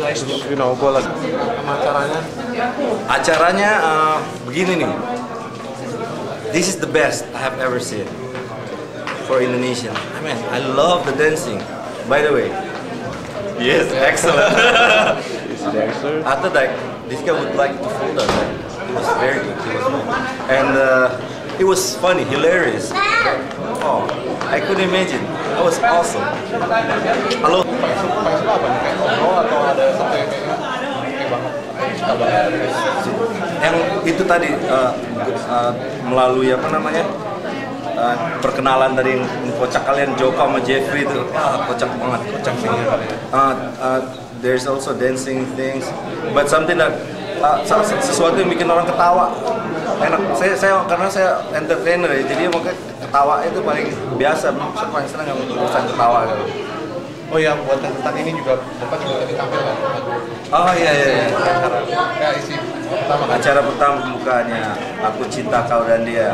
guys, gue lagi sama acaranya. Acaranya begini nih. This is the best I have ever seen for Indonesian. I mean, I love the dancing. By the way, yes, excellent. I thought like this guy would like to fold us. It was very good. And it was funny, hilarious. Oh, I couldn't imagine. That was awesome. Halo. Paling suka apa nih? Kayak ngobrol atau ada satu yang kayaknya oke banget? Suka banget. Yang itu tadi melalui apa namanya perkenalan dari kocak kalian Joko sama Jeffrey itu kocak banget. Kocak sih ya. There's also dancing things, but something that sesuatu yang bikin orang ketawa enak. Saya karena saya entertainer ya, jadi makanya ketawa itu paling biasa. Saya paling senang yang urusan ketawa gitu. Oh ya, buat tentang ini juga Bapak juga tadi tampil kan? Oh iya. Acara ya isi pertama kan? Acara pertama pembukaannya Aku Cinta Kau dan Dia.